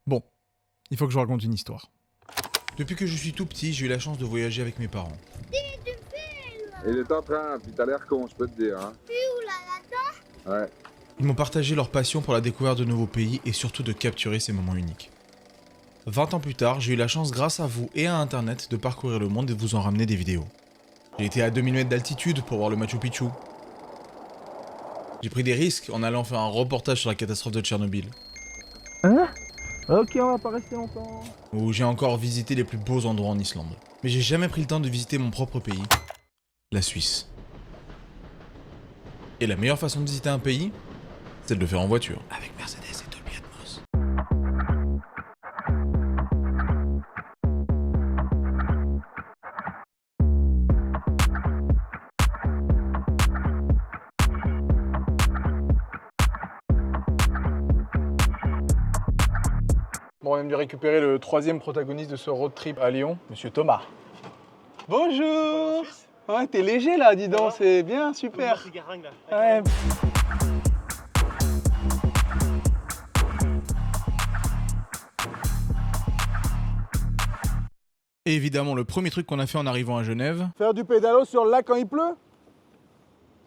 Bon, il faut que je vous raconte une histoire. Depuis que je suis tout petit, j'ai eu la chance de voyager avec mes parents. Il est en train, puis t'as l'air con, je peux te dire. Hein. Ouais. Ils m'ont partagé leur passion pour la découverte de nouveaux pays et surtout de capturer ces moments uniques. 20 ans plus tard, j'ai eu la chance grâce à vous et à internet de parcourir le monde et de vous en ramener des vidéos. J'ai été à 2000 mètres d'altitude pour voir le Machu Picchu. J'ai pris des risques en allant faire un reportage sur la catastrophe de Tchernobyl. Hein? Ok, on va pas rester longtemps. Où j'ai encore visité les plus beaux endroits en Islande. Mais j'ai jamais pris le temps de visiter mon propre pays, la Suisse. Et la meilleure façon de visiter un pays, c'est de le faire en voiture. Avec Mercedes et Dolby Atmos. Bon, on vient de récupérer le troisième protagoniste de ce road trip à Lyon, Monsieur Thomas. Bonjour. Ouais, t'es léger là, dis donc, c'est bien, super. Ouais. Et évidemment, le premier truc qu'on a fait en arrivant à Genève... Faire du pédalo sur le lac quand il pleut?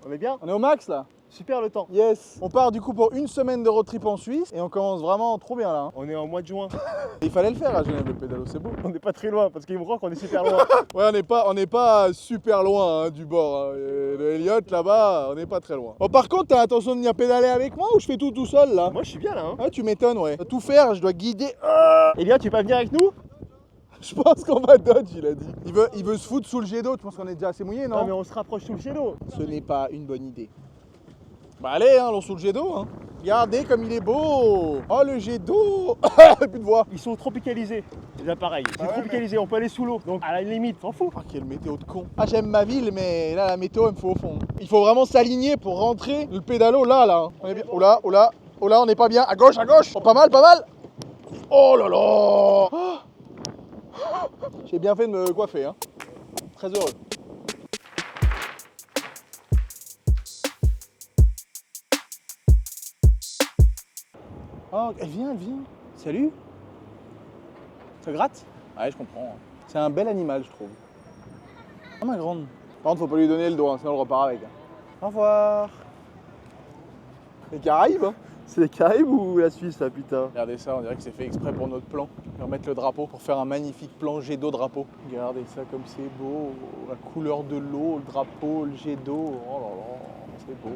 On est bien? On est au max là? Super le temps. Yes. On part du coup pour une semaine de road trip en Suisse et on commence vraiment trop bien là. Hein. On est en mois de juin. Il fallait le faire à Genève le pédalo, c'est beau. On n'est pas très loin parce qu'il me croit qu'on est super loin. Ouais, on n'est pas super loin hein, du bord. Hein. Et le Elliott là-bas, on n'est pas très loin. Bon, par contre, t'as l'intention de venir pédaler avec moi ou je fais tout seul là? Moi je suis bien là. Hein. Ouais, tu m'étonnes, ouais. Tout faire, je dois guider. Elia, tu veux pas venir avec nous? Je pense qu'on va dodge, il a dit. Il veut se foutre sous le jet d'eau, tu penses qu'on est déjà assez mouillé, non? Non mais on se rapproche sous le jet d'eau. Ce n'est pas une bonne idée. Bah allez, hein, allons sous le jet d'eau. Hein. Regardez comme il est beau. Oh, le jet d'eau. Plus de voix. Ils sont tropicalisés. Déjà pareil. C'est Ah ouais, tropicalisé, on peut aller sous l'eau. Donc à la limite, t'en fous. Ah, quelle météo de con. Ah, j'aime ma ville, mais là, la météo, elle me faut au fond. Il faut vraiment s'aligner pour rentrer le pédalo là, là. Hein. On est bien. Oh là, oh là, oh là, on n'est pas bien. À gauche, à gauche. Oh, pas mal, pas mal. Oh là là. J'ai bien fait de me coiffer. Hein. Très heureux. Oh, elle vient. Salut. Ça gratte? Ouais, je comprends. C'est un bel animal, je trouve. Ah, ma grande. Par contre, faut pas lui donner le doigt, hein, sinon elle repart avec. Hein. Au revoir. Les Caraïbes, hein. C'est les Caraïbes ou la Suisse là, putain? Regardez ça, on dirait que c'est fait exprès pour notre plan. Je vais remettre le drapeau pour faire un magnifique plan jet d'eau drapeau. Regardez ça comme c'est beau. La couleur de l'eau, le drapeau, le jet d'eau. Oh là là, c'est beau.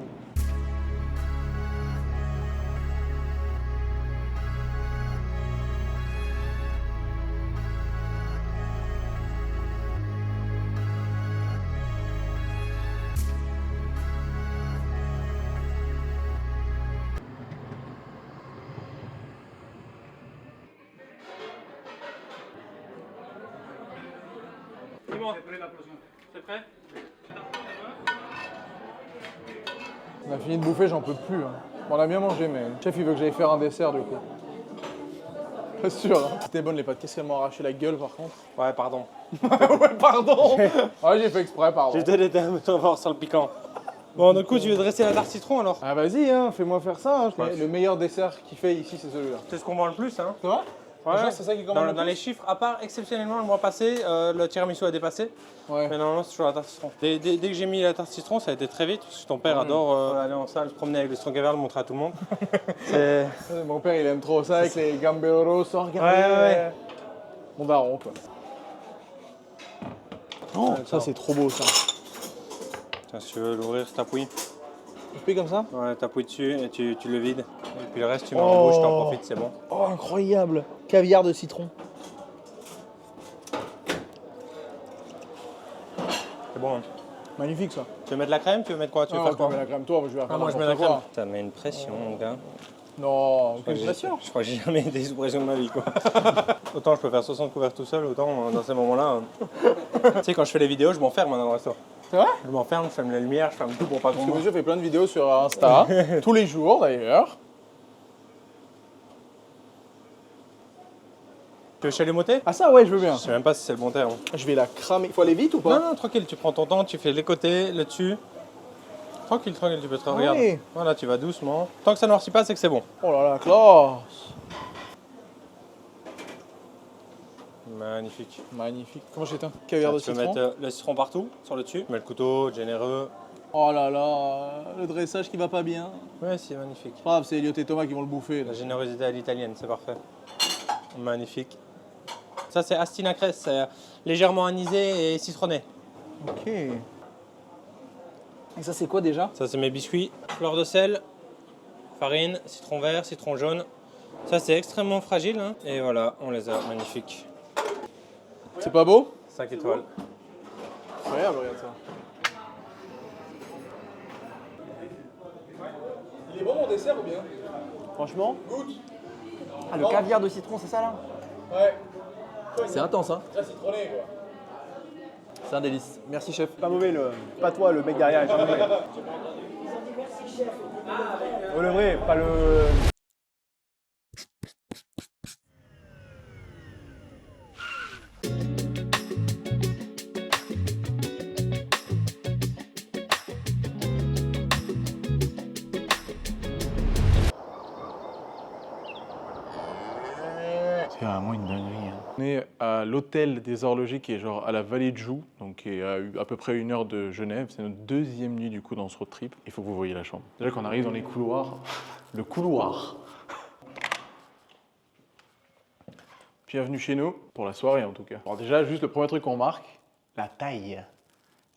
Dis-moi. C'est prêt? On a fini de bouffer, j'en peux plus. Hein. Bon, on a bien mangé, mais le chef il veut que j'aille faire un dessert du coup. Pas sûr. Hein. C'était bonne les pâtes. Qu'est-ce qu'elles m'ont arraché la gueule par contre? Ouais, pardon. Ouais, pardon. Ouais, j'ai fait exprès, pardon. J'ai donné un peu fort sur le piquant. Bon, du coup, tu veux dresser la tarte citron alors? Ah vas-y, hein, fais-moi faire ça. Hein. Le meilleur dessert qu'il fait ici, c'est celui-là. C'est ce qu'on vend le plus, hein? C'est vrai? Ouais, Genre, c'est ça qui commande le dans plus les chiffres, à part exceptionnellement le mois passé, le tiramisu a dépassé. Ouais. Mais normalement, c'est toujours la tarte citron. Dès que j'ai mis la tarte citron, ça a été très vite, parce que ton père adore aller en salle, se promener avec le Strongaver, le montrer à tout le monde. C'est... Mon père, il aime trop ça avec les gamberos, regardez. Ouais. Mon daron, quoi. Oh, ça, c'est trop beau, ça. Tiens, si tu veux l'ouvrir, t'appuies. Tu fais comme ça? Ouais, t'appuies dessus et tu le vides. Et puis le reste, tu mets en bouche, t'en profites, c'est bon. Oh, incroyable. Caviar de citron. C'est bon, hein. Magnifique, ça. Tu veux mettre de la crème? Tu veux mettre quoi? Tu veux Non, faire tu mets quoi? la crème, toi, je vais faire Moi, je mets la n'importe crème. quoi. Ça met une pression, mon gars. Non, aucune Je pression. crois que j'ai jamais été sous pression de ma vie, quoi. Autant je peux faire 60 couverts tout seul, autant dans ces moments-là. Tu sais, quand je fais les vidéos, je m'enferme dans le resto. C'est vrai? Je m'enferme, je ferme la lumière, je ferme tout pour pas qu'on Parce que me monsieur fait plein de vidéos sur Insta, tous les jours d'ailleurs. Tu veux chalumoter? Ah ça, ouais, je veux bien. Je sais même pas si c'est le bon terme. Je vais la cramer. Il faut aller vite ou pas? Non, tranquille, tu prends ton temps, tu fais les côtés, le dessus. Tranquille, tu peux te regarder. Oui. Voilà, tu vas doucement. Tant que ça noircit pas, c'est que c'est bon. Oh là là, classe. Magnifique. Magnifique. Comment j'éteins? Caviar de Tu peux citron. mettre le citron partout, sur le dessus. Tu mets le couteau, généreux. Oh là là, le dressage qui va pas bien. Ouais, c'est magnifique. C'est pas grave, c'est Elliot et Thomas qui vont le bouffer. La générosité à l'italienne, c'est parfait. Magnifique. Ça, c'est Astina Cress, c'est légèrement anisé et citronné. Ok. Et ça, c'est quoi déjà? Ça, c'est mes biscuits. Fleur de sel, farine, citron vert, citron jaune. Ça, c'est extrêmement fragile. Hein. Et voilà, on les a. Magnifique. C'est pas beau? 5 étoiles. Incroyable, regarde ça. Il est bon mon dessert ou bien? Franchement, Goûte. ah, le caviar de citron, c'est ça là? Ouais. C'est intense, hein? Très citronné quoi. C'est un délice. Merci chef. Pas mauvais le. Pas toi, le mec derrière. Pas mauvais. Oh, le vrai, pas le. C'est vraiment une dinguerie. Hein. On est à l'hôtel des Horlogers qui est genre à la vallée de Joux, donc qui est à peu près 1 heure de Genève. C'est notre 2e nuit du coup dans ce road trip. Il faut que vous voyiez la chambre. Déjà quand on arrive dans les couloirs, le couloir. Bienvenue chez nous, pour la soirée en tout cas. Alors déjà, juste le premier truc qu'on remarque, la taille,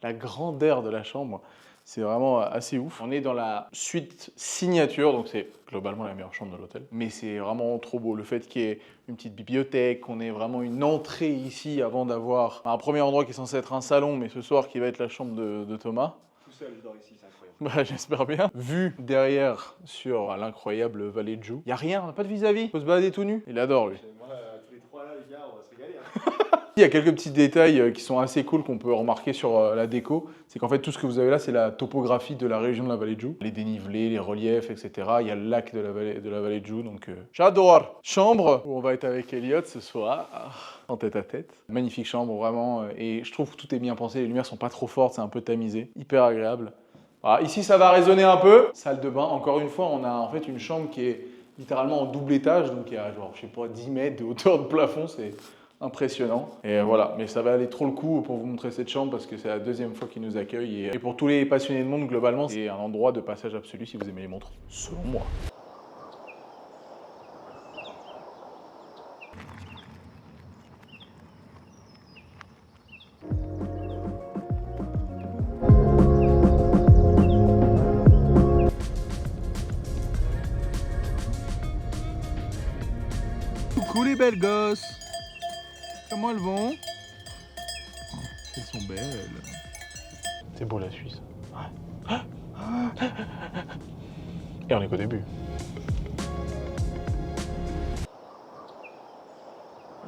la grandeur de la chambre. C'est vraiment assez ouf. On est dans la suite signature, donc c'est globalement la meilleure chambre de l'hôtel. Mais c'est vraiment trop beau. Le fait qu'il y ait une petite bibliothèque, qu'on ait vraiment une entrée ici avant d'avoir un premier endroit qui est censé être un salon, mais ce soir qui va être la chambre de Thomas. Tout seul, je dors ici, c'est incroyable. Bah, j'espère bien. Vue derrière sur l'incroyable vallée de Joux. Y a rien, on n'a pas de vis-à-vis. Faut se balader tout nu. Il adore lui. Moi, tous les trois là, les gars, on va se régaler. Il y a quelques petits détails qui sont assez cool qu'on peut remarquer sur la déco. C'est qu'en fait, tout ce que vous avez là, c'est la topographie de la région de la vallée de Joux. Les dénivelés, les reliefs, etc. Il y a le lac de la vallée de Joux, donc j'adore. Chambre où on va être avec Elliot ce soir, en tête à tête. Magnifique chambre, vraiment. Et je trouve que tout est bien pensé. Les lumières sont pas trop fortes, c'est un peu tamisé. Hyper agréable. Voilà, ici, ça va résonner un peu. Salle de bain. Encore une fois, on a en fait une chambre qui est littéralement en double étage. Donc il y a genre, je sais pas, 10 mètres de hauteur de plafond. C'est impressionnant. Et voilà, mais ça va aller trop le coup pour vous montrer cette chambre parce que c'est la 2e fois qu'ils nous accueillent. Et pour tous les passionnés de montre, globalement, c'est un endroit de passage absolu si vous aimez les montres, selon moi. Coucou les belles gosses! Comment elles vont? Oh, elles sont belles. C'est beau la Suisse. Et on est qu'au début.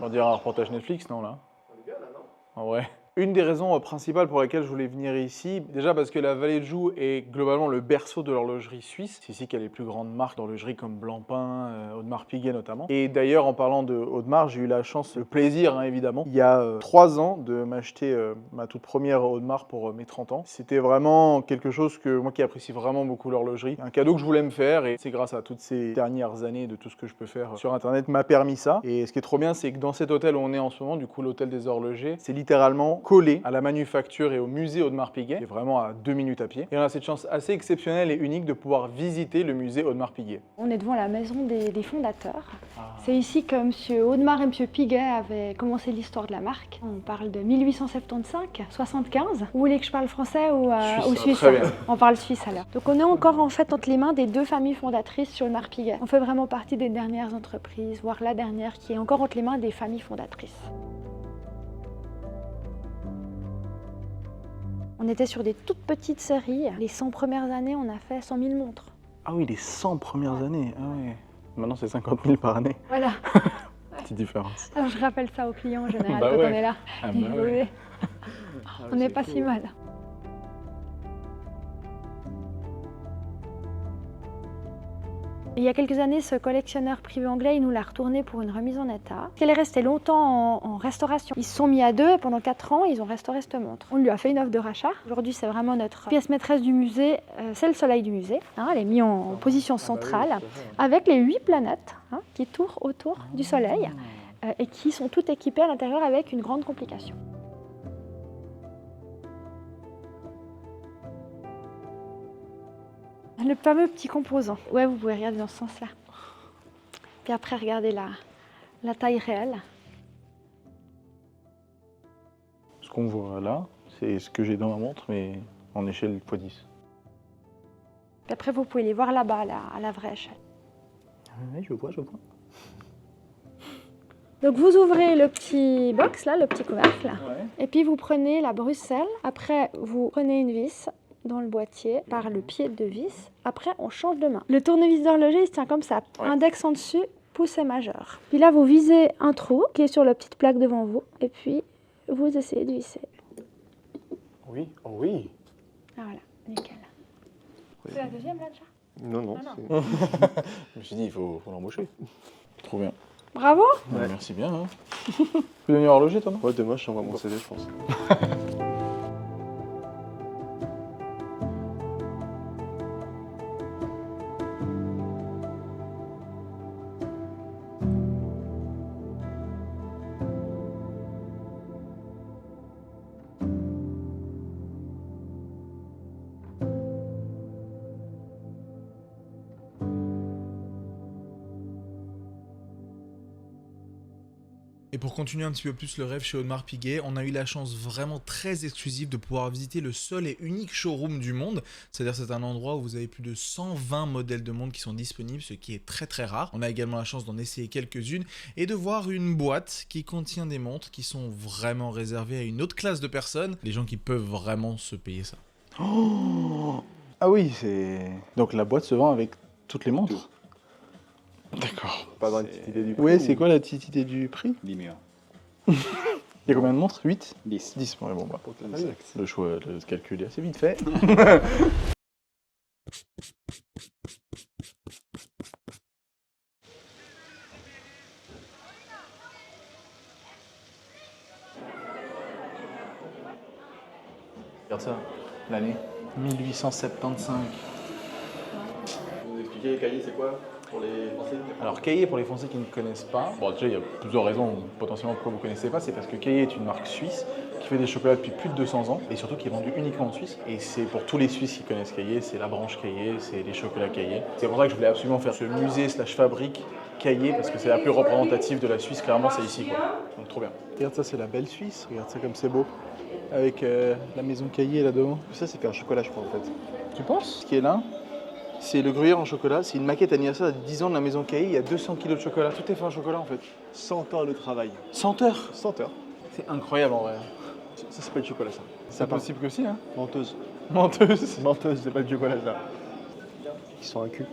On dirait un reportage Netflix, non là? On est bien là, non? Ah ouais. Une des raisons principales pour lesquelles je voulais venir ici, déjà parce que la vallée de Joux est globalement le berceau de l'horlogerie suisse. C'est ici qu'il y a les plus grandes marques d'horlogerie comme Blancpain, Audemars Piguet notamment. Et d'ailleurs, en parlant de Audemars, j'ai eu la chance, le plaisir évidemment, il y a 3 ans de m'acheter ma toute première Audemars pour mes 30 ans. C'était vraiment quelque chose que moi qui apprécie vraiment beaucoup l'horlogerie, un cadeau que je voulais me faire et c'est grâce à toutes ces dernières années de tout ce que je peux faire sur internet m'a permis ça. Et ce qui est trop bien, c'est que dans cet hôtel où on est en ce moment, du coup l'hôtel des horlogers, c'est littéralement collé à la manufacture et au musée Audemars Piguet, qui est vraiment à 2 minutes à pied. Et on a cette chance assez exceptionnelle et unique de pouvoir visiter le musée Audemars Piguet. On est devant la maison des fondateurs. C'est ici que M. Audemars et M. Piguet avaient commencé l'histoire de la marque. On parle de 1875-75. Vous voulez que je parle français ou suisse? Très bien. On parle suisse alors. Donc on est encore en fait entre les mains des 2 familles fondatrices sur Audemars Piguet. On fait vraiment partie des dernières entreprises, voire la dernière qui est encore entre les mains des familles fondatrices. On était sur des toutes petites séries. Les 100 premières années, on a fait 100 000 montres. Ah oui, les 100 premières années. Ah ouais. Maintenant, c'est 50 000 par année. Voilà. Petite différence. Alors je rappelle ça aux clients en général Bah quand ouais. on est là. Ah bah ouais. On n'est pas si mal. Il y a quelques années, ce collectionneur privé anglais, il nous l'a retourné pour une remise en état. Elle est restée longtemps en restauration. Ils se sont mis à 2 et pendant 4 ans, ils ont restauré cette montre. On lui a fait une offre de rachat. Aujourd'hui, c'est vraiment notre pièce maîtresse du musée. C'est le soleil du musée. Elle est mise en position centrale avec les 8 planètes qui tournent autour du soleil. et qui sont toutes équipées à l'intérieur avec une grande complication. Le fameux petit composant. Ouais, vous pouvez regarder dans ce sens-là. Puis après, regardez la taille réelle. Ce qu'on voit là, c'est ce que j'ai dans ma montre, mais en échelle x10. Puis après, vous pouvez les voir là-bas, à la vraie échelle. Oui, je vois. Donc vous ouvrez le petit box, là, le petit couvercle, Ouais. et puis vous prenez la bruxelle. Après, vous prenez une vis dans le boîtier par le pied de vis. Après, on change de main. Le tournevis d'horloger, il se tient comme ça. Ouais. Index en dessus, pouce majeur. Puis là, vous visez un trou qui est sur la petite plaque devant vous. Et puis, vous essayez de visser. Oui, oh oui. Ah voilà, nickel. C'est la deuxième, là, déjà? Non, non. Ah, Je me suis dit, il faut l'embaucher. Trop bien. Bravo! Ouais. Merci bien. Hein. Tu peux devenir horloger, toi, non? Ouais, demain, je t'envoie mon CV, je pense. Et pour continuer un petit peu plus le rêve chez Audemars Piguet, on a eu la chance vraiment très exclusive de pouvoir visiter le seul et unique showroom du monde. C'est-à-dire c'est un endroit où vous avez plus de 120 modèles de montres qui sont disponibles, ce qui est très très rare. On a également la chance d'en essayer quelques-unes et de voir une boîte qui contient des montres qui sont vraiment réservées à une autre classe de personnes, les gens qui peuvent vraiment se payer ça. Oh ah oui, c'est... Donc la boîte se vend avec toutes les montres. D'accord. Pas avoir une petite idée du prix. Ouais, c'est quoi la petite idée du prix? 10 millions. Il y a combien de montres? 8? 10. 10, ouais, bon bah. Comme ça. Le choix, le calcul est assez vite fait. Regarde ça, l'année 1875. Vous expliquez les cahiers, c'est quoi pour les Français? Alors Caillé, pour les Français qui ne connaissent pas, bon déjà il y a plusieurs raisons potentiellement pourquoi vous ne connaissez pas, c'est parce que Caillé est une marque suisse qui fait des chocolats depuis plus de 200 ans et surtout qui est vendue uniquement en Suisse. Et c'est pour tous les Suisses qui connaissent Caillé, c'est la branche Caillé, c'est les chocolats Caillé. C'est pour ça que je voulais absolument faire ce musée / fabrique Caillé parce que c'est la plus représentative de la Suisse, clairement c'est ici quoi. Donc trop bien. Regarde ça, c'est la belle Suisse, regarde ça comme c'est beau. Avec la maison Caillé là-devant. Ça, c'est fait en chocolat, je crois, en fait. Tu penses? Ce qui est là, c'est le gruyère en chocolat, c'est une maquette anniversaire de 10 ans de la maison Caillé, il y a 200 kg de chocolat, tout est fait en chocolat en fait. 100 heures de travail. 100 heures. 100 heures. C'est incroyable en vrai. Ça, c'est pas du chocolat, ça. C'est possible que si, hein. Menteuse. Menteuse. Menteuse, c'est pas du chocolat, ça. Ils sont un cul.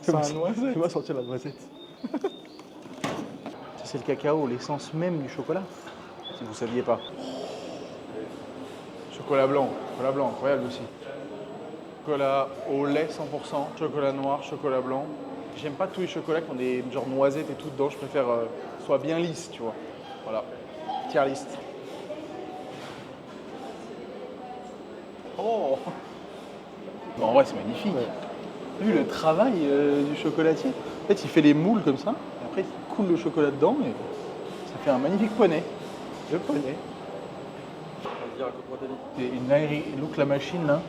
C'est un noisette. Fais-moi sortir la noisette. Ça, c'est le cacao, l'essence même du chocolat. Si vous saviez pas. Chocolat blanc, incroyable aussi. Chocolat au lait 100%, chocolat noir, chocolat blanc. J'aime pas tous les chocolats qui ont des genre noisettes et tout dedans, je préfère soit bien lisse, tu vois. Voilà, tier list. Oh bon, en vrai, c'est magnifique. T'as vu le travail du chocolatier? En fait, il fait les moules comme ça, et après, il coule le chocolat dedans et ça fait un magnifique poney. Le poney. C'est une aérie. Look, la machine là,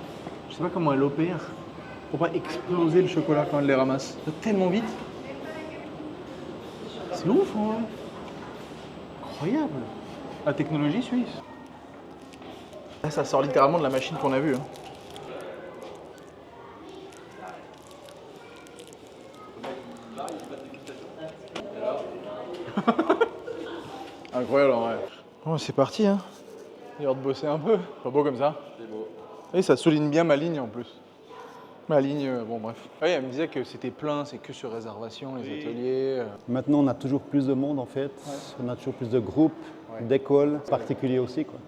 je sais pas comment elle opère pour pas exploser le chocolat quand elle les ramasse. Ça va tellement vite. C'est ouf, hein. Incroyable. La technologie suisse. Là, ça sort littéralement de la machine qu'on a vue. Hein. Incroyable en vrai. Bon, c'est parti, hein. Il a l'air de bosser un peu. Pas beau comme ça. C'est beau. Et ça souligne bien ma ligne en plus. Ma ligne, bon bref. Oui, elle me disait que c'était plein, c'est que sur réservation, les ateliers. Maintenant, on a toujours plus de monde en fait. On a toujours plus de groupes, d'écoles, particuliers aussi, quoi.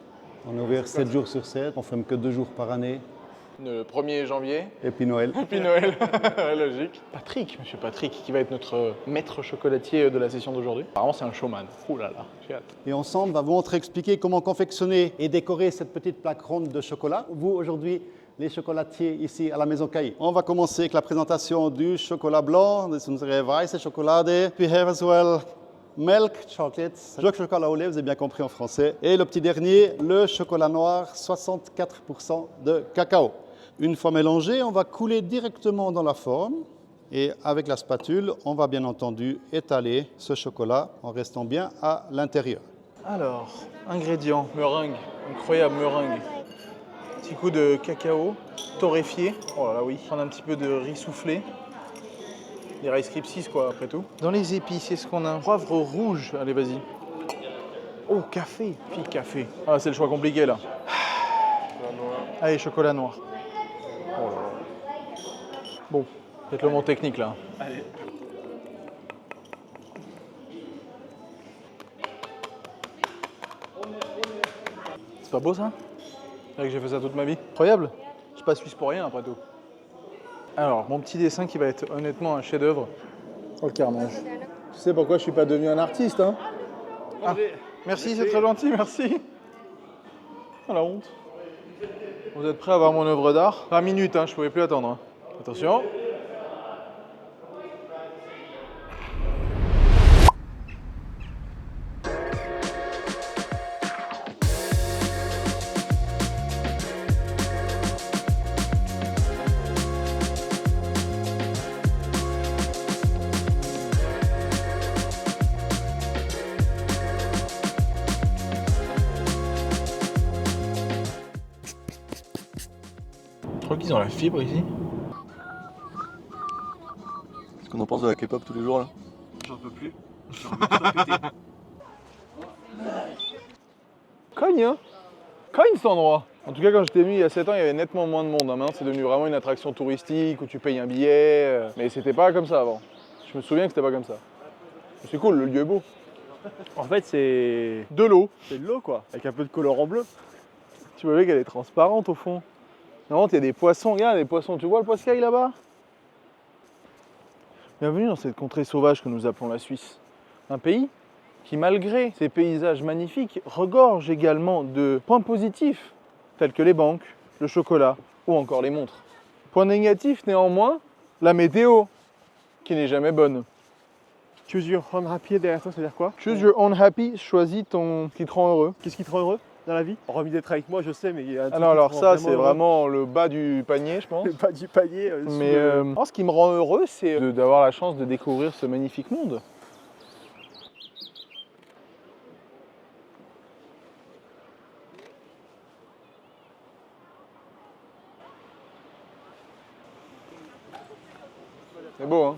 On est ouvert 7 jours sur 7, on ne ferme que 2 jours par année. Le 1er janvier. Et puis Noël. Et puis Noël. Ouais, logique. Patrick, monsieur Patrick, qui va être notre maître chocolatier de la session d'aujourd'hui. Apparemment, c'est un showman. Ouh là là, j'ai hâte. Et ensemble, on va vous montrer, expliquer comment confectionner et décorer cette petite plaque ronde de chocolat. Vous, aujourd'hui, les chocolatiers ici à la Maison Cailly. On va commencer avec la présentation du chocolat blanc, das ist unsere weiße Schokolade. We have as well milk chocolate, chocolat au lait, vous avez bien compris en français. Et le petit dernier, le chocolat noir, 64% de cacao. Une fois mélangé, on va couler directement dans la forme. Et avec la spatule, on va bien entendu étaler ce chocolat en restant bien à l'intérieur. Alors, ingrédients, meringue, incroyable meringue. Petit coup de cacao torréfié. Oh là là, oui. Prendre un petit peu de riz soufflé. Des Rice Krispies quoi, après tout. Dans les épices, qu'est-ce qu'on a? Poivre rouge. Allez, vas-y. Oh, café. Fille, café. Ah, c'est le choix compliqué là. Allez, chocolat noir. Oh là là. Bon, peut-être le mot technique là. Allez. C'est pas beau ça? C'est vrai que j'ai fait ça toute ma vie. Incroyable. Je suis pas suisse pour rien après tout. Alors, mon petit dessin qui va être honnêtement un chef-d'œuvre. Oh le carnage. Tu sais pourquoi je suis pas devenu un artiste, hein? Ah, merci, c'est très gentil, merci. Oh la honte. Vous êtes prêts à voir mon œuvre d'art? 20 minutes, hein, je pouvais plus attendre. Hein. Attention. Je crois qu'ils ont la fibre ici. Qu'est-ce qu'on en pense de la K-pop tous les jours là? J'en peux plus. Cogne, hein? Cogne cet endroit. En tout cas, quand j'étais venu il y a 7 ans, il y avait nettement moins de monde. Hein. Maintenant, c'est devenu vraiment une attraction touristique où tu payes un billet. Mais c'était pas comme ça avant. Je me souviens que c'était pas comme ça. C'est cool, le lieu est beau. En fait, c'est De l'eau. de l'eau quoi, avec un peu de colorant bleu. Tu vois qu'elle est transparente au fond. Normalement, il y a des poissons. Regarde les poissons. Tu vois le poiscaille là-bas? Bienvenue dans cette contrée sauvage que nous appelons la Suisse. Un pays qui, malgré ses paysages magnifiques, regorge également de points positifs, tels que les banques, le chocolat ou encore les montres. Point négatif néanmoins, la météo, qui n'est jamais bonne. Choose your own happy derrière toi, ça veut dire quoi? Choose your own happy, choisis ton qui te rend heureux. Qu'est-ce qui te rend heureux dans la vie? Hormis d'être avec moi, je sais, mais il y a un Ah truc non, qui te alors rend ça, c'est heureux. vraiment le bas du panier, je pense. Le bas du panier. Mais ce qui me rend heureux, c'est d'avoir la chance de découvrir ce magnifique monde. C'est beau, hein?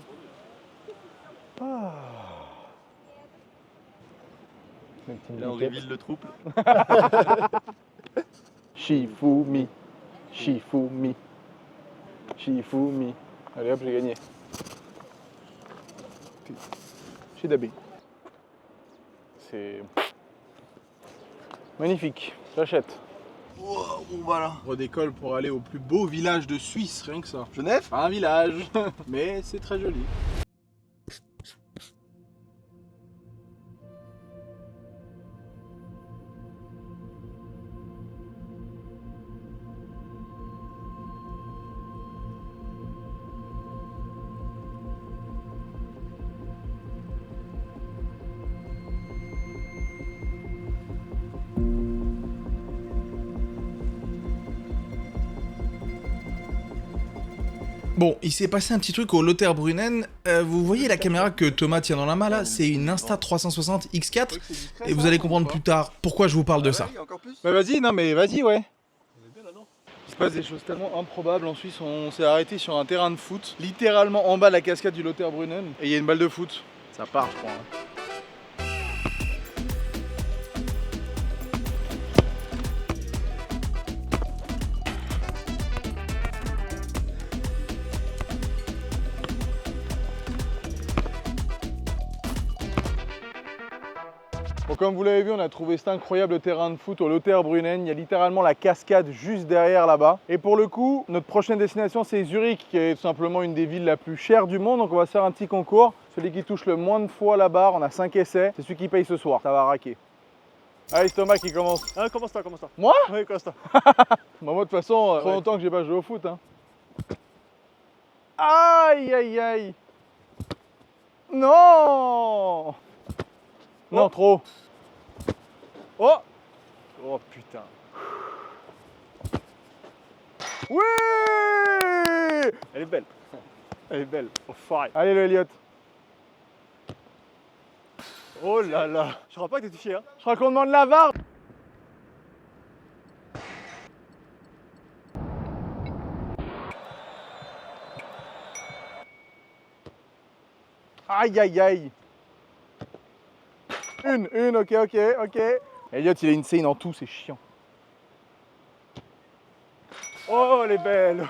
Là, on révise le trouble. Shifumi, Shifumi, Shifumi. Allez hop, j'ai gagné. Shidabi. C'est magnifique, j'achète. On va là. On redécolle pour aller au plus beau village de Suisse, rien que ça. Genève? Pas un village, mais c'est très joli. Bon, il s'est passé un petit truc au Lauterbrunnen. Vous voyez la caméra que Thomas tient dans la main là? C'est une Insta360 X4. Et vous allez comprendre plus tard pourquoi je vous parle de ça. Bah vas-y, non mais vas-y, ouais. Il se passe des choses tellement improbables en Suisse. On s'est arrêté sur un terrain de foot, littéralement en bas de la cascade du Lauterbrunnen. Et il y a une balle de foot. Ça part, je crois. Hein. Bon, comme vous l'avez vu, on a trouvé cet incroyable terrain de foot au Lauterbrunnen. Il y a littéralement la cascade juste derrière là-bas. Et pour le coup, notre prochaine destination, c'est Zurich, qui est tout simplement une des villes la plus chères du monde. Donc on va faire un petit concours. Celui qui touche le moins de fois la barre, on a 5 essais. C'est celui qui paye ce soir. Ça va raquer. Allez, c'est Thomas qui commence. Ah, commence-toi, commence-toi. Moi? Oui, commence-toi. Bah, moi, de toute façon, trop longtemps que j'ai pas joué au foot. Hein. Aïe, aïe, aïe. Non. Non, trop. Oh! Oh putain. Oui. Elle est belle. Elle est belle. Oh, fire. Allez, le Elliot. Oh là là. Je crois pas que t'es fier. Hein. Je crois qu'on demande la VAR. Aïe, aïe, aïe. Une, ok. Elliot, il est insane en tout, c'est chiant. Oh, elle est belle.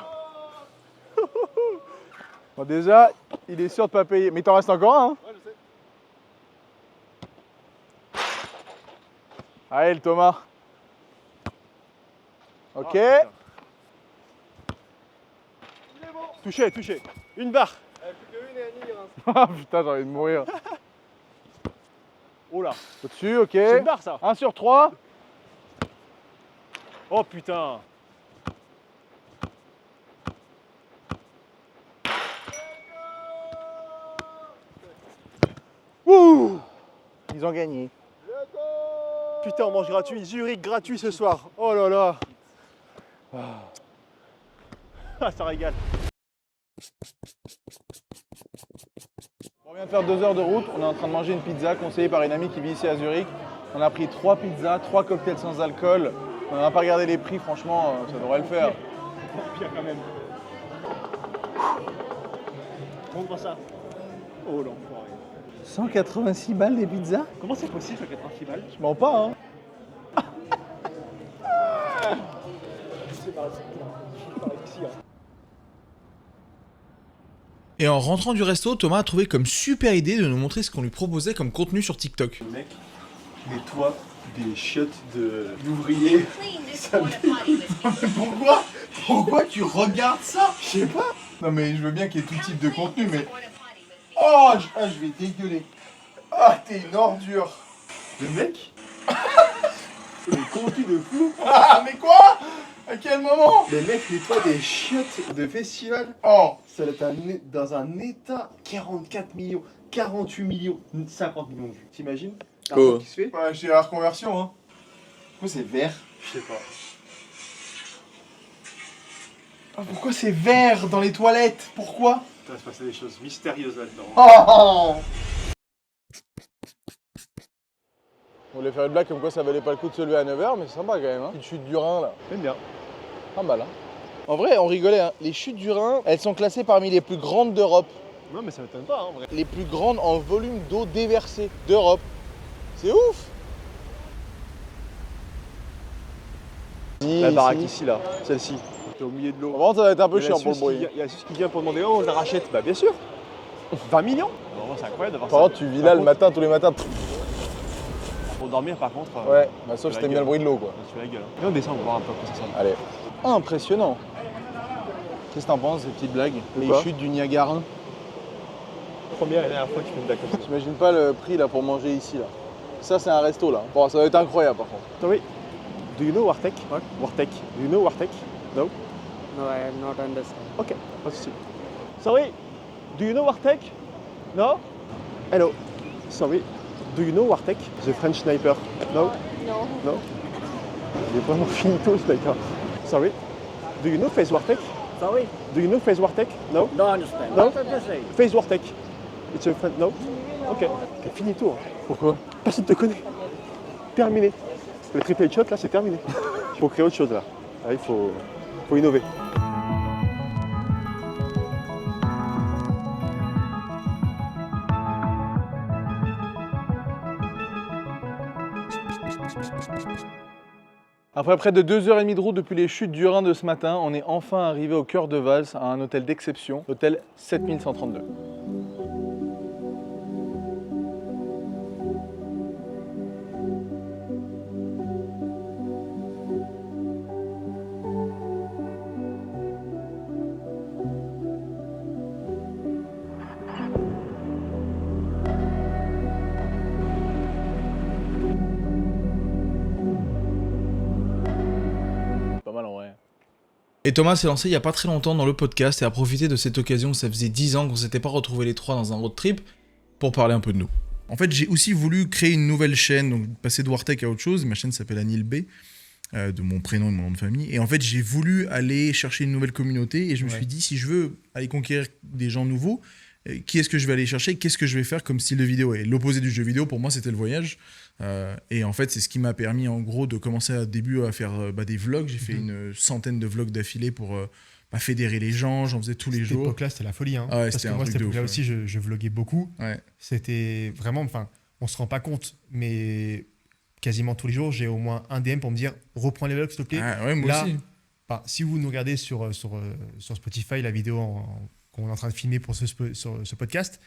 Bon, déjà, il est sûr de pas payer. Mais il t'en reste encore un, hein? Ouais, je sais. Allez, le Thomas. Ok. Oh, putain. Touché, touché. Une barre. Ah putain, j'ai envie de mourir. Oh là. Au-dessus, ok. C'est une barre ça. 1 sur 3. Oh putain. Ouh! Ils ont gagné. Putain, on mange gratuit. Zurich gratuit ce soir. Oh là là. Ah, ça régale. On vient de faire 2 heures de route. On est en train de manger une pizza conseillée par une amie qui vit ici à Zurich. On a pris 3 pizzas, 3 cocktails sans alcool. On n'a pas regardé les prix, franchement, ça devrait le faire. Pire quand même. Montre-moi ça. Oh l'enfoiré. 186 balles des pizzas? Comment c'est possible, ça 86 balles? Je mens pas, hein. Et en rentrant du resto, Thomas a trouvé comme super idée de nous montrer ce qu'on lui proposait comme contenu sur TikTok. Le mec nettoie des chiottes d'ouvriers. Pourquoi tu regardes ça? Je sais pas. Non mais je veux bien qu'il y ait tout type de contenu, mais... Oh, je vais dégueuler. Ah, t'es une ordure. Le mec le contenu de fou. Ah, mais quoi? À quel moment? Les mecs nettoient des chiottes de festival. Oh. Ça doit être dans un état 44 millions, 48 millions, 50 millions de vues. T'imagines? Oh. Qui se fait? Ouais, j'ai la reconversion, hein. Pourquoi c'est vert? Je sais pas. Ah, pourquoi c'est vert dans les toilettes? Pourquoi? Il va se passer des choses mystérieuses là-dedans. Oh. On voulait faire une blague comme quoi ça valait pas le coup de se lever à 9h, mais c'est sympa quand même, hein. Petite chute du Rhin là. J'aime bien. Pas mal, hein. En vrai, on rigolait, hein. Les chutes du Rhin, elles sont classées parmi les plus grandes d'Europe. Non mais ça m'étonne pas en vrai. Les plus grandes en volume d'eau déversée d'Europe. C'est ouf. La baraque ici là, celle-ci. T'es au milieu de l'eau. Vraiment, ça va être un peu Il y a la chiant pour le Suisse bruit. il y a la Suisse qui vient pour demander, oh on le rachète. Bah bien sûr. 20 millions. Vraiment c'est incroyable d'avoir Par ça. contre, tu vis là le matin, tous les matins. Pour dormir par contre. Ouais, bah sauf tu si la t'aimes bien gueule. le bruit de l'eau, quoi. Tu fais la gueule. Et on descend, on va voir un peu comment ça sonne. Allez. Impressionnant. Qu'est-ce que t'en penses, ces petites blagues? Les quoi chutes du Niagara. Première et dernière fois que tu fais une blague comme ça. T'imagines pas le prix là pour manger ici là. Ça c'est un resto là. Bon, ça va être incroyable par contre. Sorry. Do you know Wartec? What? Wartec. Do you know Wartec? No? No, I am not understand. Ok, pas de souci. Sorry. Do you know Wartec? No? Hello. Sorry. Do you know Wartec? The French sniper? No? No. No? Il est vraiment finito ce mec. Hein. Sorry. Do you know Face Wartec? Sorry? Do you know Face Wartec? No? Don't understand. No? What are you saying? Face Wartec. It's a friend. No? Ok. C'est finito. Hein. Pourquoi? Personne ne te connaît. Terminé. Le triple shot là, c'est terminé. Il faut créer autre chose là. Là, il faut innover. Après près de 2h30 de route depuis les chutes du Rhin de ce matin, on est enfin arrivé au cœur de Vals, à un hôtel d'exception, l'hôtel 7132. Et Thomas s'est lancé il y a pas très longtemps dans le podcast et a profité de cette occasion, ça faisait 10 ans qu'on s'était pas retrouvés les trois dans un road trip, pour parler un peu de nous. En fait, j'ai aussi voulu créer une nouvelle chaîne, donc passer de Wartech à autre chose. Ma chaîne s'appelle Anil B, de mon prénom et mon nom de famille. Et en fait, j'ai voulu aller chercher une nouvelle communauté et je me suis dit, si je veux aller conquérir des gens nouveaux, qui est-ce que je vais aller chercher? Qu'est-ce que je vais faire comme style de vidéo? Et l'opposé du jeu vidéo, pour moi, c'était le voyage. Et en fait, c'est ce qui m'a permis, en gros, de commencer au début à faire des vlogs. J'ai fait une centaine de vlogs d'affilée pour fédérer les gens. J'en faisais tous les jours. Cette époque-là, c'était la folie. Hein. Ah ouais, parce que moi, cette époque-là aussi, je vloguais beaucoup. Ouais. C'était vraiment... Enfin, on se rend pas compte, mais quasiment tous les jours, j'ai au moins un DM pour me dire « Reprends les vlogs, s'il te plaît. » Ah ouais, moi Là, aussi. Si vous nous regardez sur Spotify, la vidéo qu'on est en train de filmer pour ce podcast,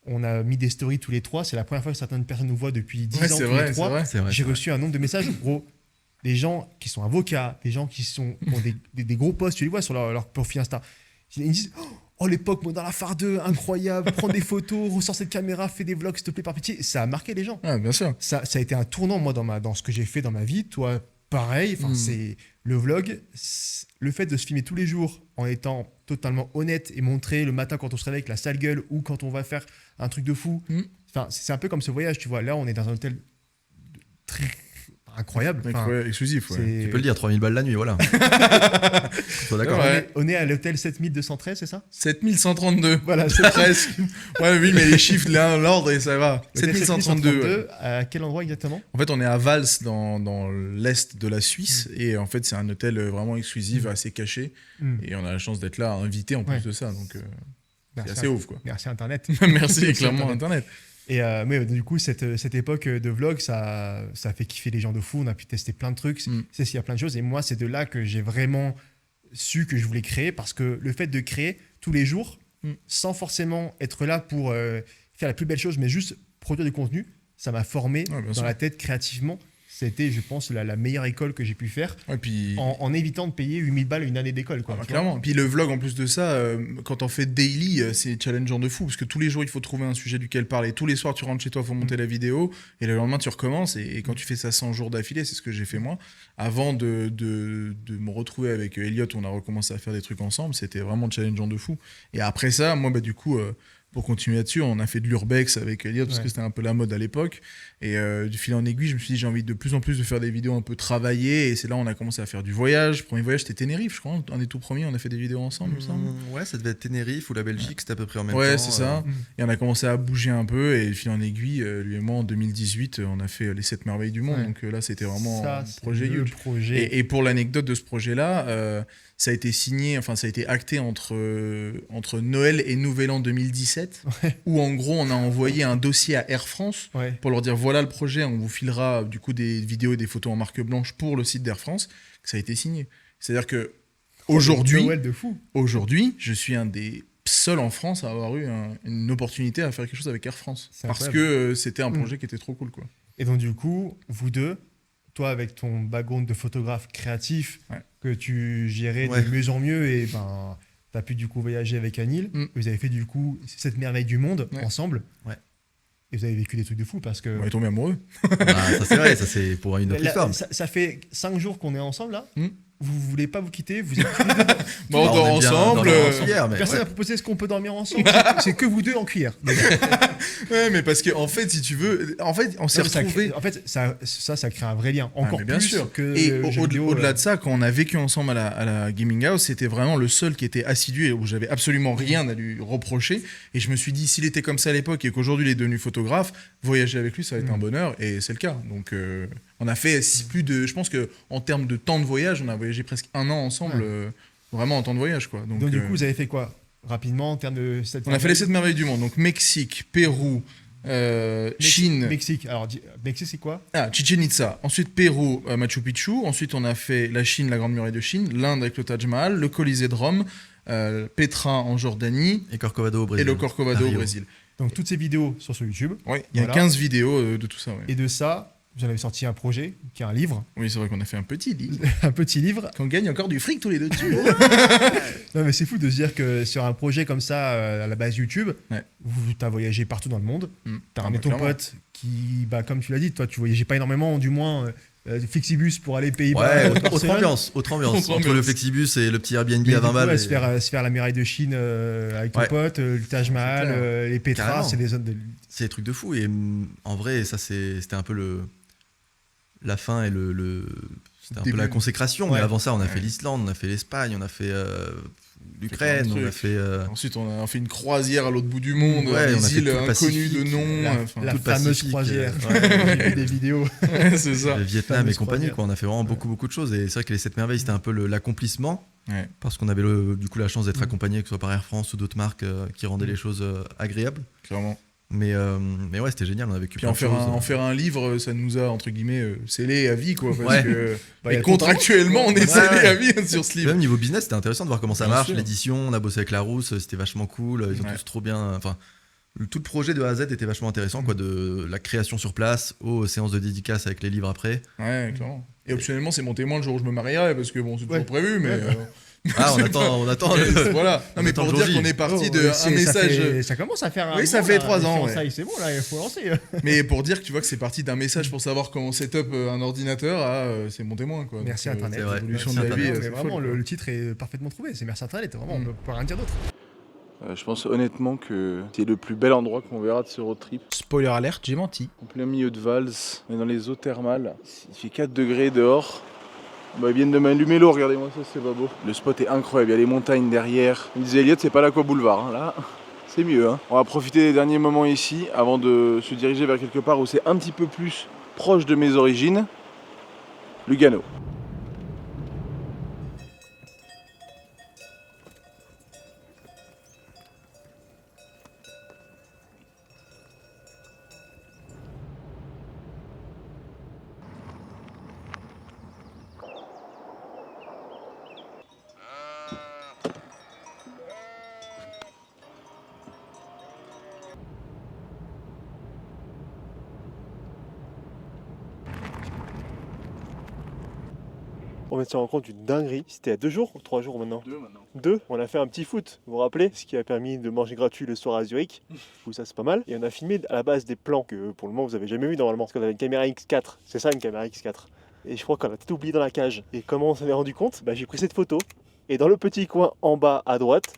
on a mis des stories tous les trois. C'est la première fois que certaines personnes nous voient depuis 10 ans tous les trois. J'ai reçu un nombre de messages, gros, des gens qui sont avocats, des gens qui ont des gros posts, tu les vois sur leur profil Insta. Ils me disent « Oh, l'époque, moi, dans la phare 2, incroyable, prends des photos, ressors cette caméra, fais des vlogs, s'il te plaît, par pitié. » Ça a marqué les gens. Ah, bien sûr. Ça a été un tournant, moi, dans ce que j'ai fait dans ma vie. Toi, pareil. C'est le vlog, le fait de se filmer tous les jours en étant totalement honnête et montrer le matin quand on se réveille avec la sale gueule ou quand on va faire un truc de fou. C'est un peu comme ce voyage, tu vois. Là, on est dans un hôtel très incroyable. Exclusif, Tu peux le dire, 3000 balles la nuit, voilà. D'accord. Ouais. On est à l'hôtel 7213, c'est ça? 7132. Voilà, c'est presque. Ouais, oui, mais les chiffres, l'ordre, et ça va. 7132. 7132. À quel endroit exactement? En fait, on est à Vals, dans l'est de la Suisse. Et en fait, c'est un hôtel vraiment exclusif, assez caché. Et on a la chance d'être là, invité en plus de ça. Donc, c'est assez ouf, quoi. Merci Internet. Merci, clairement, Internet. Mais du coup, cette époque de vlog, ça fait kiffer les gens de fou. On a pu tester plein de trucs. C'est s'il y a plein de choses. Et moi, c'est de là que j'ai vraiment su que je voulais créer. Parce que le fait de créer tous les jours, sans forcément être là pour faire la plus belle chose, mais juste produire du contenu, ça m'a formé dans la tête créativement. C'était, je pense, la meilleure école que j'ai pu faire en évitant de payer 8000 balles une année d'école. Clairement. Et puis le vlog, en plus de ça, quand on fait daily, c'est challengeant de fou. Parce que tous les jours, il faut trouver un sujet duquel parler. Tous les soirs, tu rentres chez toi, il faut monter la vidéo. Et le lendemain, tu recommences. Et quand tu fais ça 100 jours d'affilée, c'est ce que j'ai fait moi. Avant de me retrouver avec Elliot, on a recommencé à faire des trucs ensemble. C'était vraiment challengeant de fou. Et après ça, moi, du coup... pour continuer là-dessus, on a fait de l'urbex avec Elliot parce que c'était un peu la mode à l'époque. Et du fil en aiguille, je me suis dit, j'ai envie de plus en plus de faire des vidéos un peu travaillées. Et c'est là où on a commencé à faire du voyage. Le premier voyage, c'était Tenerife, je crois. Un des tout premiers, on a fait des vidéos ensemble, il me semble. Ouais, ça devait être Tenerife ou la Belgique, c'était à peu près en même temps. Ouais, c'est ça. Et on a commencé à bouger un peu. Et fil en aiguille, lui et moi, en 2018, on a fait les 7 merveilles du monde. Donc là, c'était vraiment un projet huge. Et pour l'anecdote de ce projet-là, ça a été signé, enfin ça a été acté entre Noël et Nouvel An 2017, où en gros on a envoyé un dossier à Air France pour leur dire voilà le projet, on vous filera du coup des vidéos et des photos en marque blanche pour le site d'Air France, que ça a été signé. C'est-à-dire que aujourd'hui, je suis un des seuls en France à avoir eu une opportunité à faire quelque chose avec Air France, parce que c'était un projet qui était trop cool, quoi. Et donc du coup, vous deux, toi avec ton background de photographe créatif que tu gérais de mieux en mieux, et tu as pu du coup voyager avec Anil, vous avez fait du coup cette merveille du monde ensemble, et vous avez vécu des trucs de fou parce que... On est tombé amoureux. Ça c'est vrai, ça c'est pour une autre histoire. Ça fait 5 jours qu'on est ensemble là. Vous voulez pas vous quitter, vous êtes on dort ensemble. Personne n'a proposé ce qu'on peut dormir ensemble. C'est que vous deux en cuillère. Ouais, mais parce que en fait, si tu veux, on s'est retrouvés. En fait, ça crée un vrai lien. Encore bien plus sûr. Que et au-delà de ça, quand on a vécu ensemble à la Gaming House, c'était vraiment le seul qui était assidu et où j'avais absolument rien à lui reprocher. Et je me suis dit, s'il était comme ça à l'époque et qu'aujourd'hui il est devenu photographe, voyager avec lui, ça va être un bonheur. Et c'est le cas. Donc on a fait je pense que en termes de temps de voyage, on a voyagé presque 1 an ensemble, vraiment en temps de voyage, quoi. Donc du coup, vous avez fait quoi rapidement en termes de cette... On a fait les 7 merveilles du monde, donc Mexique, Pérou, Chine. Mexique, alors Mexique c'est quoi? Chichen Itza. Ensuite Pérou, Machu Picchu. Ensuite on a fait la Chine, la Grande Muraille de Chine, l'Inde avec le Taj Mahal, le Colisée de Rome, Petra en Jordanie et Corcovado au Brésil. Et le Corcovado au Brésil. Donc toutes ces vidéos sont sur YouTube. Oui, il y a 15 vidéos de tout ça. Et de ça, vous en avez sorti un projet qui est un livre. Oui, c'est vrai qu'on a fait un petit livre. Un petit livre. Qu'on gagne encore du fric tous les deux dessus. Non, mais c'est fou de se dire que sur un projet comme ça, à la base YouTube, tu as voyagé partout dans le monde. Tu as ramené ton pote qui, comme tu l'as dit, toi, tu voyageais pas énormément, du moins, Flexibus pour aller Pays-Bas. Ouais, autre Barcelone. ambiance. Autre Entre ambiance. le Flexibus et le petit Airbnb Mais à du 20 coup, balles. ouais, et- se faire la muraille de Chine avec ton Ouais. pote, le Taj Mahal, C'est clair. les Pétras, Carrément. c'est des zones de. C'est des trucs de fou. Et en vrai, ça, c'était un peu la fin et c'était un peu Début. la consécration. Ouais. Mais avant ça, on a fait Ouais. l'Islande, on a fait l'Espagne, on a fait l'Ukraine, plein de on a trucs. fait. Ensuite, on a fait une croisière à l'autre bout du monde, Ouais, on a des fait îles tout le inconnues Pacifique, de nom. La enfin, tout le fameuse Pacifique, croisière. ouais. J'ai vu des vidéos. c'est ça. le Vietnam et fameuse compagnie. croisière. Quoi. On a fait vraiment beaucoup de choses. Et c'est vrai que les 7 merveilles, c'était un peu l'accomplissement. Ouais. Parce qu'on avait du coup la chance d'être accompagné, que ce soit par Air France ou d'autres marques qui rendaient les choses agréables. Clairement. Mais ouais, c'était génial, on a vécu Puis plein en de faire, choses. en faire un livre, ça nous a, entre guillemets, scellé à vie, quoi. Parce Ouais. que Bah, y a le contractuellement, on est Ouais, scellé ouais. à vie sur ce Puis livre. même niveau business, c'était intéressant de voir comment ça Bien marche. sûr. L'édition, on a bossé avec Larousse, c'était vachement cool. Ils ont Ouais. tous trop bien. Enfin, tout le projet de A à Z était vachement intéressant, quoi, de la création sur place aux séances de dédicace avec les livres après. Ouais, clairement. Et optionnellement, c'est mon témoin le jour où je me marierai, parce que bon, c'est toujours Ouais. prévu, mais. Ouais. Ah, on attend. Voilà. Non, mais attend pour le dire jour J. qu'on est parti Oh, d'un ça message. ça commence à faire un. Oui, ça moment, fait là, 3 les ans, fiançailles, ouais. C'est bon, là, il faut lancer. Mais pour dire que tu vois que c'est parti d'un message pour savoir comment setup un ordinateur à c'est mon témoin, quoi. Merci Donc, Internet. c'est vrai. L'évolution Merci de la vie, Internet. c'est Mais vraiment, folle, le titre est parfaitement trouvé. C'est Merci Internet. Vraiment, on peut rien dire d'autre. Je pense honnêtement que c'est le plus bel endroit qu'on verra de ce road trip. Spoiler alerte, j'ai menti. En plein milieu de Vals, on est dans les eaux thermales. Il fait 4 degrés dehors. Bah, ils viennent de m'allumer l'eau, regardez-moi ça, c'est pas beau. Le spot est incroyable, il y a les montagnes derrière. Il me disait Elliot, c'est pas l'Aqua Boulevard, hein. Là, c'est mieux. Hein. On va profiter des derniers moments ici avant de se diriger vers quelque part où c'est un petit peu plus proche de mes origines, Lugano. On se rend compte d'une dinguerie. C'était à 2 jours ou 3 jours maintenant 2 maintenant. 2. On a fait un petit foot, vous vous rappelez, ce qui a permis de manger gratuit le soir à Zurich. Ou ça c'est pas mal. Et on a filmé à la base des plans que pour le moment vous avez jamais vu normalement. Parce qu'on avait une caméra X4. C'est ça une caméra X4. Et je crois qu'on a tout oublié dans la cage. Et comment on s'en est rendu compte? J'ai pris cette photo. Et dans le petit coin en bas à droite,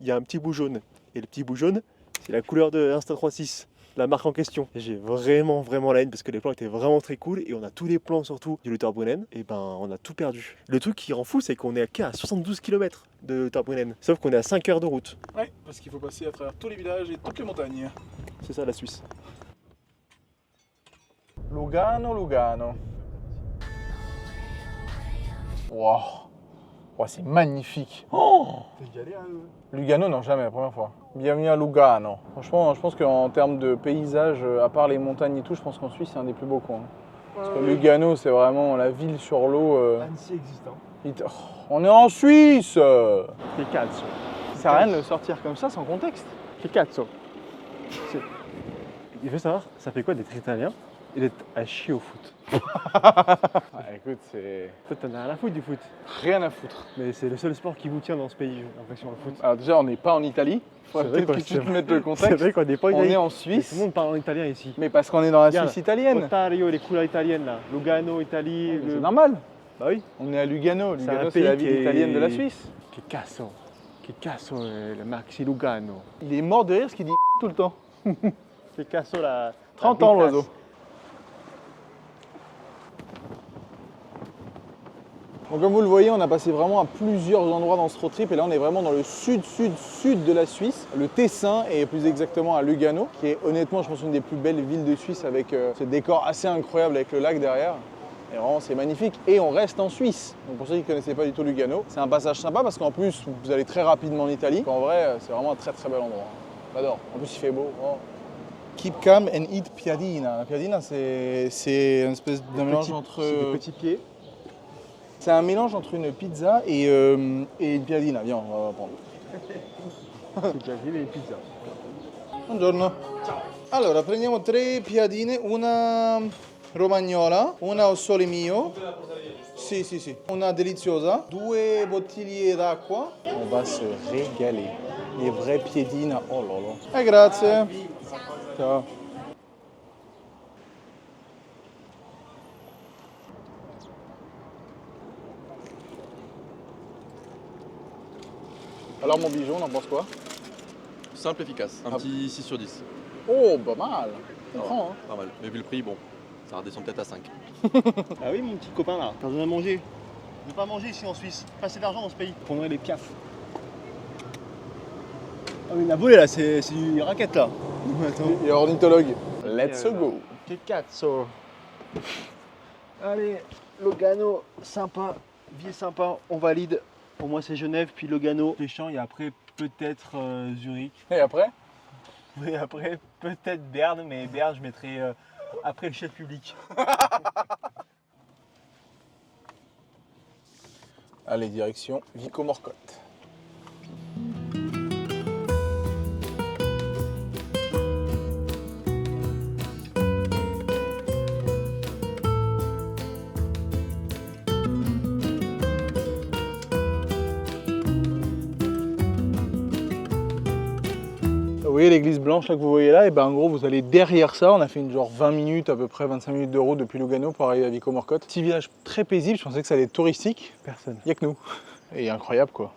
il y a un petit bout jaune. Et le petit bout jaune, c'est la couleur de Insta36. La marque en question. Et j'ai vraiment la haine parce que les plans étaient vraiment très cool et on a tous les plans surtout du Lauterbrunnen et on a tout perdu. Le truc qui rend fou c'est qu'on est qu'à 72 km de Lauterbrunnen, sauf qu'on est à 5 heures de route. Ouais, parce qu'il faut passer à travers tous les villages et toutes les montagnes. C'est ça la Suisse. Lugano. Wow. Wow, c'est magnifique. Oh, Lugano, non, jamais, la première fois. Bienvenue à Lugano. Franchement, je pense qu'en termes de paysage, à part les montagnes et tout, je pense qu'en Suisse, c'est un des plus beaux coins. Parce que Lugano, c'est vraiment la ville sur l'eau. Annecy existant. On est en Suisse. Che cazzo. Ça sert à rien de le sortir comme ça, sans contexte. Che cazzo. Il faut savoir, ça fait quoi d'être italien et d'être à chier au foot? Écoute, c'est En fait, t'en as rien à foutre du foot. rien à foutre. Mais c'est le seul sport qui vous tient dans ce pays, j'ai l'impression, le foot. Alors déjà, on n'est pas en Italie. C'est vrai Peut-être que tu c'est te mettes le C'est contexte. vrai qu'on n'est pas en On Italie. est en Mais Suisse. tout le monde parle en italien ici. Mais parce qu'on est dans la Regarde. Suisse italienne. Ottario, les couleurs italiennes là. Lugano, Italie. Mais C'est normal. Bah oui. On est à Lugano. C'est un Lugano, c'est pays la qui ville est- italienne de la Suisse. Che cazzo le Maxi Lugano. Il est mort de rire parce qu'il dit tout le temps. Che cazzo la... 30 ans l'oiseau. Donc comme vous le voyez, on a passé vraiment à plusieurs endroits dans ce road trip et là on est vraiment dans le sud de la Suisse, le Tessin et plus exactement à Lugano, qui est honnêtement je pense une des plus belles villes de Suisse avec ce décor assez incroyable avec le lac derrière. Et vraiment c'est magnifique et on reste en Suisse. Donc pour ceux qui ne connaissaient pas du tout Lugano, c'est un passage sympa parce qu'en plus vous allez très rapidement en Italie. En vrai c'est vraiment un très bel endroit. J'adore. En plus il fait beau. Oh. Keep calm and eat piadina. La piadina c'est une espèce de mélange entre... C'est des petits pieds. C'est un mélange entre une pizza et une piadina. Viens, on va prendre. C'est déjà et une pizza. Buongiorno. Allora, prendiamo 3 piadine, una romagnola, una au sole mio. Sì. Una deliziosa, 2 bottiglie d'acqua. On va se régaler. Les vraies piedines. Oh là là. Grazie. Ciao. Alors mon bijou, on en pense quoi? Simple, efficace. Un petit 6 sur 10. Oh, pas mal. On prend, hein. Pas mal. Mais vu le prix, bon, ça redescend peut-être à 5. Ah oui, mon petit copain là, t'as besoin de manger. Ne pas manger ici en Suisse. Pas assez d'argent dans ce pays. Prendrait les piafs. Ah mais la volée là, c'est du raquette là. Attends. Il y a ornithologue. Let's go. Cazzo. Allez, Lugano, sympa, ville sympa, on valide. Pour moi c'est Genève, puis Lugano, les champs, et après peut-être Zurich. Et après? Et après peut-être Berne, mais Berne je mettrai après le chef public. Allez, direction Vico Morcotte. Vous voyez l'église blanche là que vous voyez là, et ben en gros vous allez derrière ça, on a fait une genre 20 minutes à peu près, 25 minutes de route depuis Lugano pour arriver à Vico Morcotte. Petit village très paisible, je pensais que ça allait être touristique. Personne. Il n'y a que nous. Et incroyable quoi.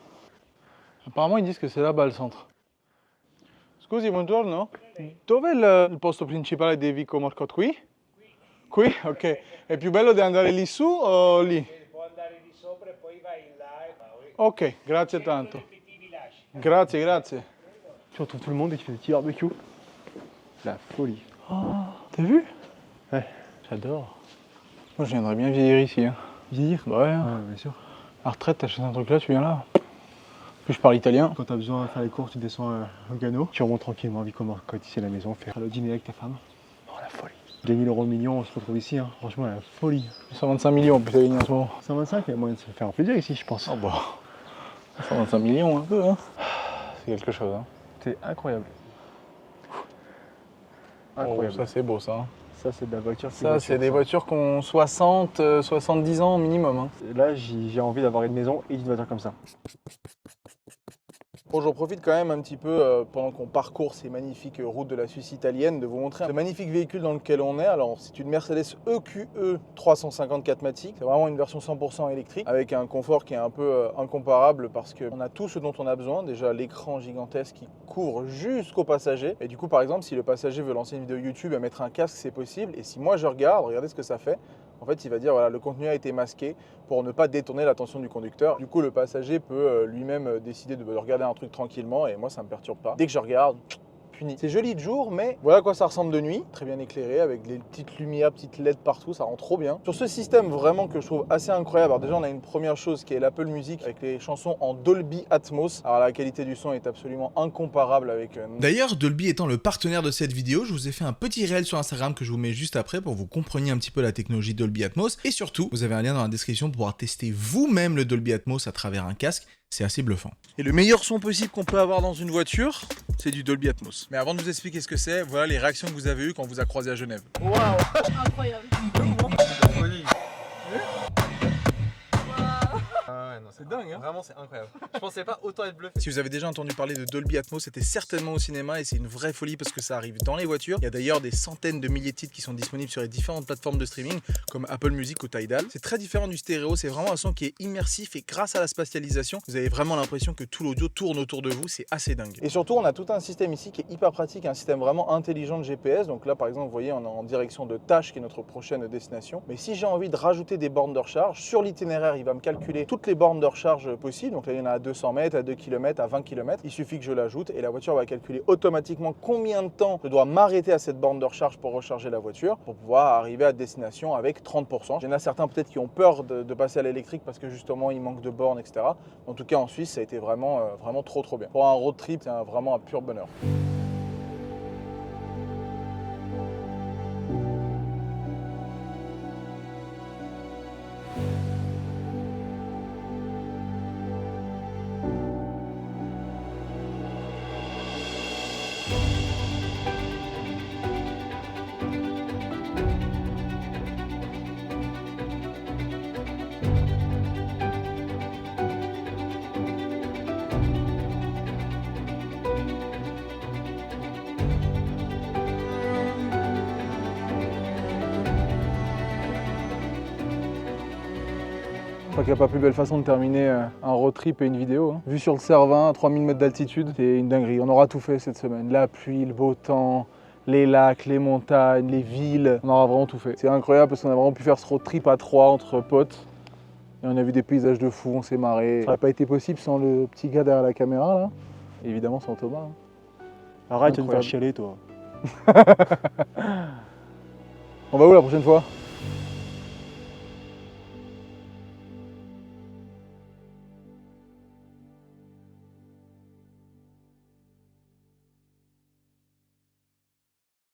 Apparemment ils disent que c'est là-bas le centre. Scusi, buongiorno. Dove è il posto principale di Vico Morcotte? Qui? Qui? Ok. È più bello di andare lì su o lì? Può andare di sopra e poi vai là e va. Ok, grazie tanto. Grazie, grazie. Tu retrouves tout le monde et tu fais des petits barbecues. La folie. Oh, t'as vu? Ouais. J'adore. Moi je viendrais bien vieillir ici. Hein. Vieillir? Bah ouais, hein. Ouais, bien sûr. À la retraite, t'achètes un truc là, tu viens là. En plus je parle italien. Quand t'as besoin de faire les courses, tu descends à Lugano. Tu remontes tranquillement à Vico Morcotte ici à la maison, faire le dîner avec ta femme. Oh la folie. 2000 € le million, on se retrouve ici. Hein. Franchement, la folie. 125 millions putain gagné en ce moment. 125, il y a moyen de se faire un plaisir ici, je pense. Oh bah. 125 millions un peu, hein. C'est quelque chose, hein. C'est incroyable. Incroyable. Oh, ça c'est beau ça. Hein. Ça c'est de la voiture. Ça c'est des voitures qui ont 60, 70 ans minimum. Hein. Là j'ai envie d'avoir une maison et une voiture comme ça. Bon, j'en profite quand même un petit peu pendant qu'on parcourt ces magnifiques routes de la Suisse italienne de vous montrer le magnifique véhicule dans lequel on est. Alors c'est une Mercedes EQE 350 4MATIC, c'est vraiment une version 100% électrique avec un confort qui est un peu incomparable parce qu'on a tout ce dont on a besoin. Déjà l'écran gigantesque qui couvre jusqu'au passager et du coup par exemple si le passager veut lancer une vidéo YouTube et mettre un casque c'est possible et si moi je regarde, regardez ce que ça fait. En fait, il va dire voilà, le contenu a été masqué pour ne pas détourner l'attention du conducteur. Du coup, le passager peut lui-même décider de regarder un truc tranquillement et moi, ça ne me perturbe pas. Dès que je regarde, puni. C'est joli de jour, mais voilà à quoi ça ressemble de nuit. Très bien éclairé avec des petites lumières, petites LED partout, ça rend trop bien. Sur ce système vraiment que je trouve assez incroyable, alors déjà on a une première chose qui est l'Apple Music avec les chansons en Dolby Atmos. Alors la qualité du son est absolument incomparable avec... D'ailleurs, Dolby étant le partenaire de cette vidéo, je vous ai fait un petit réel sur Instagram que je vous mets juste après pour que vous compreniez un petit peu la technologie Dolby Atmos. Et surtout, vous avez un lien dans la description pour pouvoir tester vous-même le Dolby Atmos à travers un casque. C'est assez bluffant. Et le meilleur son possible qu'on peut avoir dans une voiture, c'est du Dolby Atmos. Mais avant de vous expliquer ce que c'est, voilà les réactions que vous avez eues quand on vous a croisé à Genève. Waouh, incroyable. C'est dingue, hein. Vraiment, c'est incroyable. Je pensais pas autant être bluffé. Si vous avez déjà entendu parler de Dolby Atmos, c'était certainement au cinéma et c'est une vraie folie parce que ça arrive dans les voitures. Il y a d'ailleurs des centaines de milliers de titres qui sont disponibles sur les différentes plateformes de streaming comme Apple Music ou Tidal. C'est très différent du stéréo, c'est vraiment un son qui est immersif et grâce à la spatialisation, vous avez vraiment l'impression que tout l'audio tourne autour de vous, c'est assez dingue. Et surtout, on a tout un système ici qui est hyper pratique, un système vraiment intelligent de GPS. Donc là, par exemple, vous voyez, on est en direction de Tâche qui est notre prochaine destination. Mais si j'ai envie de rajouter des bornes de recharge, sur l'itinéraire, il va me calculer toutes les bornes de recharge possibles. Donc là, il y en a à 200 mètres, à 2 km, à 20 km. Il suffit que je l'ajoute et la voiture va calculer automatiquement combien de temps je dois m'arrêter à cette borne de recharge pour recharger la voiture pour pouvoir arriver à destination avec 30%. Il y en a certains peut-être qui ont peur de passer à l'électrique parce que justement, il manque de bornes, etc. En tout cas, en Suisse, ça a été vraiment trop bien. Pour un road trip, c'est vraiment un pur bonheur. Je crois qu'il n'y a pas plus belle façon de terminer un road trip et une vidéo. Hein. Vue sur le Cervin, à 3000 mètres d'altitude, c'est une dinguerie. On aura tout fait cette semaine. La pluie, le beau temps, les lacs, les montagnes, les villes. On aura vraiment tout fait. C'est incroyable parce qu'on a vraiment pu faire ce road trip à 3 entre potes. Et on a vu des paysages de fou, on s'est marré. Ça n'aurait pas été possible sans le petit gars derrière la caméra là. Et évidemment sans Thomas. Hein. Arrête de me faire chialer toi. On va où la prochaine fois ?